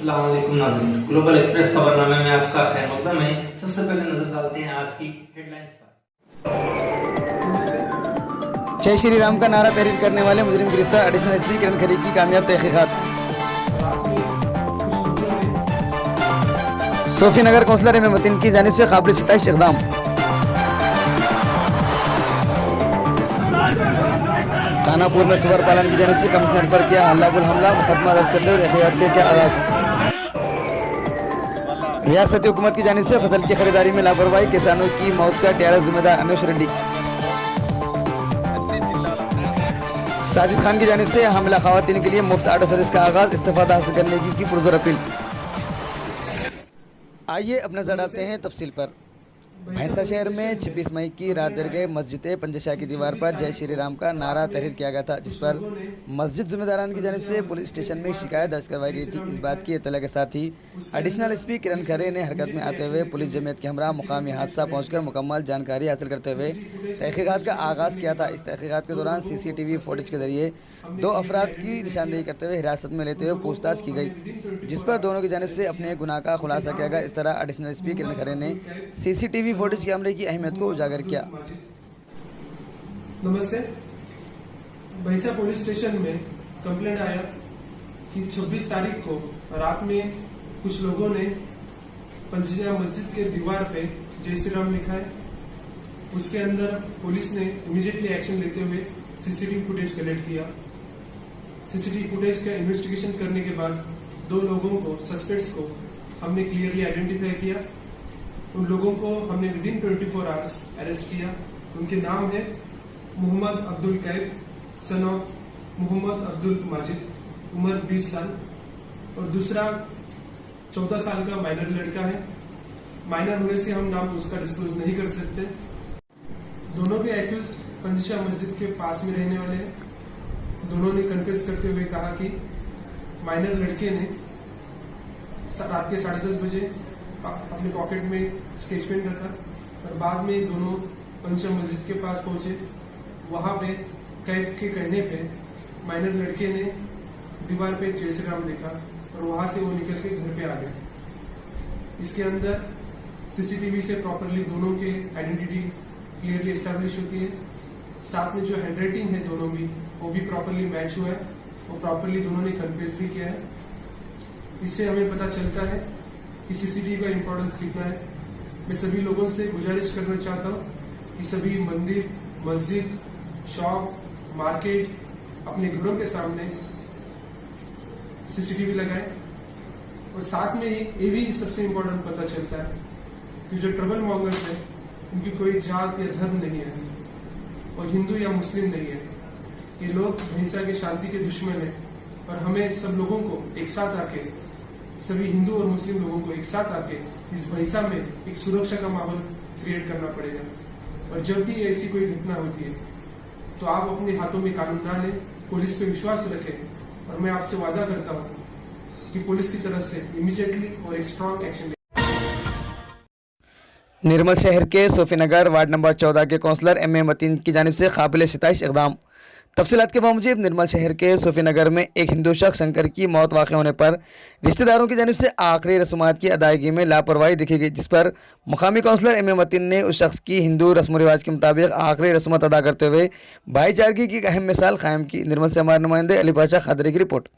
अस्सलाम वालेकुम नाज़रीन, ग्लोबल एक्सप्रेस खबरनामे में आपका खैर मकदम है। सबसे पहले नजर डालते हैं आज की हेडलाइंस पर। जय श्री राम का नारा तहरीर करने वाले मुजरिम गिरफ्तार, एडिशनल एसपी किरण खरे की कामयाब तहकीकात। सोफी नगर कौंसलर एम मतीन की जानिब से काबिल सिताइश इक़दाम। खानापुर में सुअर पालन की जानिब से कमिश्नर पर किया हल्लाबुल हमला, मुकदमा दर्ज करते हुए एहतियात के क्या आगाज। रियासती हुकूमत की जानिब से फसल की खरीदारी में लापरवाही, किसानों की मौत का टीआरएस जिम्मेदार अनुश रेड्डी। साजिद खान की जानिब से हामिला खवातीन के लिए मुफ्त ऑटो सर्विस का आगाज, इस्तीफा हासिल करने की पुरजोर अपील। आइए अब नजर डालते हैं तफसील पर। भैंसा शहर में 26 मई की रात दरगाह मस्जिद पंजशाह की दीवार पर जय श्री राम का नारा तहरीर किया गया था, जिस पर मस्जिद जिम्मेदारान की जानिब से पुलिस स्टेशन में शिकायत दर्ज करवाई गई थी। इस बात की इत्तला के साथ ही एडिशनल एसपी किरण खरे ने हरकत में आते हुए पुलिस जमीयत के हमरा मुकामी हादसा पहुंचकर मुकम्मल जानकारी हासिल करते हुए तहकीकात का आगाज़ किया था। इस तहकीकात के दौरान CCTV फुटेज के जरिए 2 अफराद की निशानदेही करते हुए हिरासत में लेते हुए पूछताछ की गई, जिस पर दोनों की जानिब से अपने गुनाह का खुलासा किया गया। इस तरह एडिशनल एसपी किरण खरे ने CCTV फुटेज कैमरे की अहमियत को उजागर किया। नमस्ते। भैंसा पुलिस स्टेशन में कंप्लेंट आया कि 26 तारीख को रात में कुछ लोगों ने पंजशाह मस्जिद के दीवार पे जय श्री राम लिखा है। उसके अंदर पुलिस ने इमीडिएटली एक्शन लेते हुए CCTV फुटेज कलेक्ट किया। CCTV फुटेज का इन्वेस्टिगेशन करने के बाद 2 लोगों को, सस्पेक्ट्स को हमने क्लियरली आइडेंटिफाई किया। उन लोगों को हमने विदिन 24 आवर्स अरेस्ट किया। उनके नाम है मोहम्मद अब्दुल कैब, सन ऑफ मोहम्मद अब्दुल माजिद, उम्र 20 साल, और दूसरा 14 साल का माइनर लड़का है। माइनर होने से हम नाम उसका डिस्क्लोज नहीं कर सकते। दोनों भी एक्यूज पंजशाह मस्जिद के पास में रहने वाले हैं। दोनों ने कन्फेस करते हुए कहा कि माइनर लड़के ने रात के 10:30 बजे अपने पॉकेट में स्केच पेन रखा और बाद में दोनों पंजशाह मस्जिद के पास पहुंचे। वहां पे कैब के कहने पे माइनर लड़के ने दीवार पे जय श्री राम लिखा और वहां से वो निकल के घर पे आ गए। इसके अंदर CCTV से प्रॉपरली दोनों के आइडेंटिटी क्लियरली एस्टैब्लिश होती है। साथ में जो हैंडराइटिंग है दोनों भी, वो भी प्रॉपरली मैच हुआ है और प्रॉपरली दोनों ने कन्फेस भी किया है। इससे हमें पता चलता है कि CCTV का इंपॉर्टेंस कितना है। मैं सभी लोगों से गुजारिश करना चाहता हूँ कि सभी मंदिर, मस्जिद, शॉप, मार्केट, अपने घरों के सामने CCTV लगाएं। और साथ में ये भी सबसे इंपॉर्टेंट पता चलता है कि जो ट्रबल मॉन्गर्स है उनकी कोई जात या धर्म नहीं है और हिंदू या मुस्लिम नहीं है। ये लोग भैंसा की शांति के दुश्मन है और हमें सब लोगों को एक साथ आके, सभी हिंदू और मुस्लिम लोगों को एक साथ आके इस भैंसा में एक सुरक्षा का माहौल क्रिएट करना पड़ेगा। और जब भी ऐसी कोई घटना होती है तो आप अपने हाथों में कानून ना लें, पुलिस पे विश्वास रखें। और मैं आपसे वादा करता हूं कि पुलिस की तरफ से इमीडिएटली और एक स्ट्रॉन्ग एक्शन। निर्मल शहर के सोफी नगर वार्ड नंबर 14 के कौंसलर एम मतीन की जानिब से काबिल सिताइश इक़दाम। तफसीलात के बावजूद निर्मल शहर के सोफी नगर में एक हिंदू शख्स शंकर की मौत वाक़ होने पर रिश्तेदारों की जानिब से आखिरी रस्मात की अदायगी में लापरवाही दिखी गई, जिस पर मुकामी कौंसलर एम मतीन ने उस शख्स की हिंदू रस्म रिवाज के मुताबिक आखिरी रस्मत अदा करते हुए भाईचारगी की एक अहम मिसाल कायम की। निर्मल से हमारे नुमाइंदे अली पाशा खादरी की रिपोर्ट।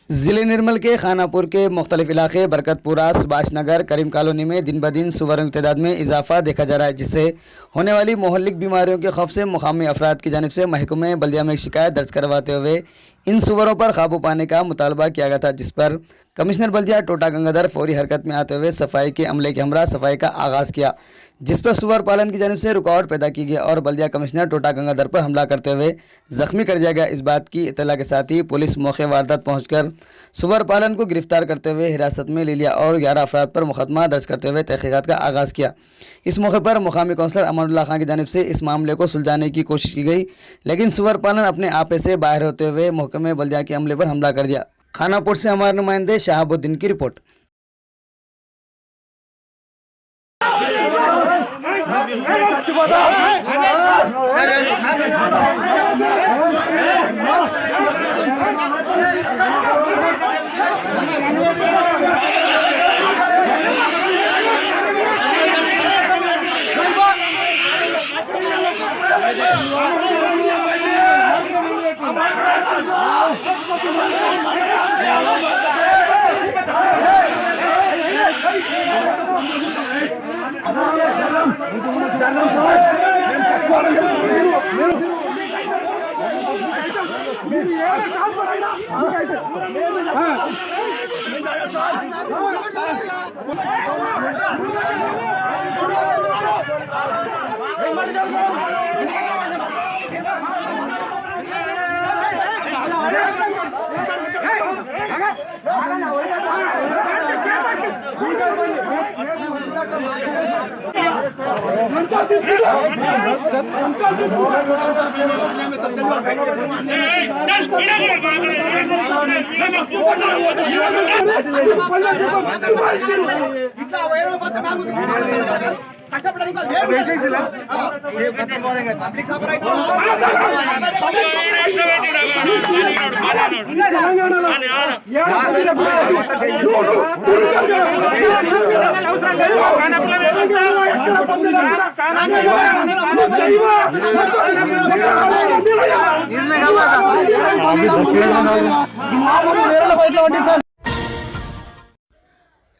ज़िले निर्मल के खानापुर के मुख्तलिफ इलाके बरकतपुरा, सुभाष नगर, करीम कॉलोनी में दिन ब दिन सुअरों की तादाद में इजाफा देखा जा रहा है, जिससे होने वाली मोहल्लिक बीमारियों के खौफ से मुकामी अफराद की जानिब से महकमे बल्दिया में शिकायत दर्ज करवाते हुए इन सुअरों पर काबू पाने का मुतालबा किया गया था, जिस पर कमिश्नर बल्दिया टोटा गंगाधर फौरी हरकत में आते हुए सफाई के अमले के हमरा सफाई का आगाज़ किया। जिस पर सुअर पालन की जानिब से रुकावट पैदा की गई और बल्दिया कमिश्नर टोटा गंगाधर पर हमला करते हुए जख्मी कर दिया गया। इस बात की इत्तला के साथ ही पुलिस मौके वारदात पहुंचकर सुअर पालन को गिरफ्तार करते हुए हिरासत में ले लिया और 11 अफराद पर मुकदमा दर्ज करते हुए तहकीकात का आगाज़ किया। इस मौके पर मुकामी कौंसलर अमानुल्लाह खान की जानिब से इस मामले को सुलझाने की कोशिश की गई, लेकिन सुअर पालन अपने आपे से बाहर होते हुए महकमे बल्दिया के अमले पर हमला कर दिया। खानापुर से हमारे नुमाइंदे शहाबुद्दीन की रिपोर्ट।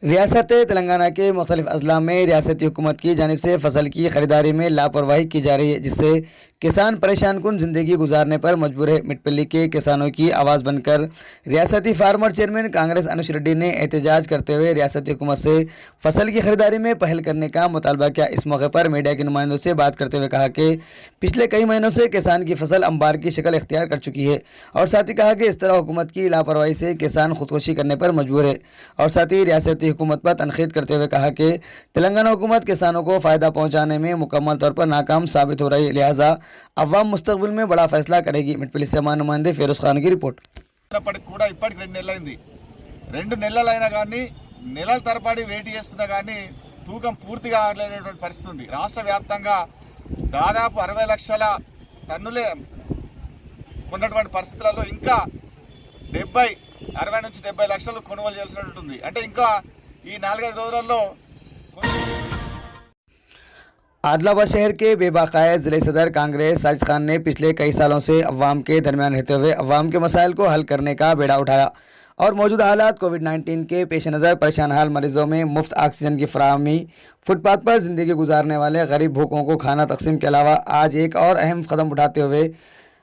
रियासत तेलंगाना के मुख्तलिफ अजला में रियासती हुकूमत की जानिब से फसल की खरीदारी में लापरवाही की जा रही है, जिससे किसान परेशान कुन ज़िंदगी गुजारने पर मजबूर है। मिटपल्ली के किसानों की आवाज़ बनकर रियासती फार्मर चेयरमैन कांग्रेस अनुश रेड्डी ने एहतजाज करते हुए रियासती हुकूमत से फसल की खरीदारी में पहल करने का मुतालबा किया। इस मौके पर मीडिया के नुमाइंदों से बात करते हुए कहा कि पिछले कई महीनों से किसान की फसल अंबार की शक्ल इख्तियार कर चुकी है और साथ ही कहा कि इस तरह हुकूमत की लापरवाही से किसान खुदकुशी करने पर मजबूर है और साथ ही रियासती हुकूमत पर तनखीद करते हुए कहा कि तेलंगाना हुकूमत किसानों को फ़ायदा पहुँचाने में मुकम्मल तौर पर नाकाम साबित हो रही है, लिहाजा अवाम मुस्तकबिल में बड़ा फैसला करेगी। मिटपल्ली से हमारे नुमाइंदे फिरोज खान की रिपोर्ट। ఇప్పటికి 2 నెలలైంది 2 నెలలైనా కానీ నెలల తరబడి వెయిట్ చేస్తున్నా కానీ తూకం పూర్తిగా ఆగలేనటువంటి పరిస్థితి ఉంది। రాష్ట్ర వ్యాప్తంగా దాదాపు 60 లక్షల టన్నులే ఉన్నటువంటి పరిస్థితులలో ఇంకా 60 నుంచి 70 లక్షలు కొనుగోలు చేయాల్సినట్టు ఉంది। అంటే ఇంకా ఈ 4-5 రోజులలో आदिलाबाद शहर के बेबाकायद ज़िले सदर कांग्रेस साजिद खान ने पिछले कई सालों से अवाम के दरमियान रहते हुए अवाम के मसाइल को हल करने का बेड़ा उठाया और मौजूदा हालात कोविड-19 के पेश नज़र परेशान हाल मरीजों में मुफ्त ऑक्सीजन की फराहमी, फुटपाथ पर ज़िंदगी गुजारने वाले गरीब भूखों को खाना तकसीम के अलावा आज एक और अहम कदम उठाते हुए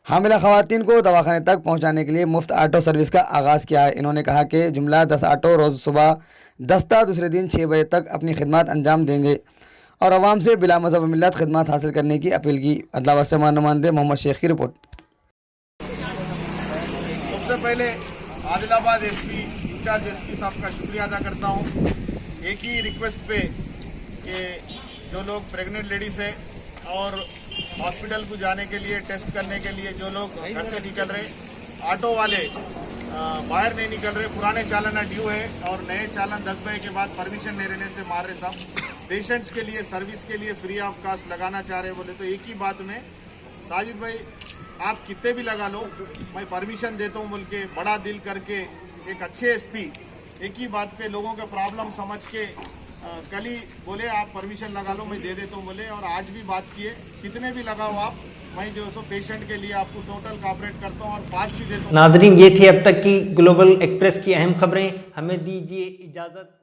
हामिला खवातीन को दवाखाने तक पहुँचाने के लिए मुफ्त ऑटो सर्विस का आगाज़ किया है। इन्होंने कहा कि जुमला 10 ऑटो रोज़ सुबह 10 ता दूसरे दिन 6 बजे तक अपनी खिदमत अंजाम देंगे और अवाम से बिला मज़हब मिल्लत खिदमत हासिल करने की अपील की। अदलाबाद से हमारे नुमाइंदे मोहम्मद शेख की रिपोर्ट। सबसे पहले आदिलाबाद एसपी इंचार्ज एसपी साहब का शुक्रिया अदा करता हूँ। एक ही रिक्वेस्ट पे कि जो लोग प्रेग्नेंट लेडीज है और हॉस्पिटल को जाने के लिए टेस्ट करने के लिए जो लोग घर से निकल रहे, ऑटो वाले बाहर नहीं निकल रहे, पुराने चालान ड्यू है और नए चालान 10 बजे के बाद परमिशन नहीं रहने से मार रहे साहब। पेशेंट्स के लिए सर्विस के लिए फ्री ऑफ कास्ट लगाना चाह रहे बोले तो एक ही बात में साजिद भाई आप कितने भी लगा लो, मैं परमिशन देता हूँ बोल के बड़ा दिल करके एक अच्छे एसपी एक ही बात पे लोगों के प्रॉब्लम समझ के कल ही बोले आप परमिशन लगा लो मैं दे देता हूँ बोले और आज भी बात किए कितने भी लगाओ आप, मैं जो सो पेशेंट के लिए आपको टोटल कॉपरेट करता हूँ और पास भी देता हूँ। नाजरीन, ये थी अब तक की ग्लोबल एक्सप्रेस की अहम खबरें। हमें दीजिए इजाज़त।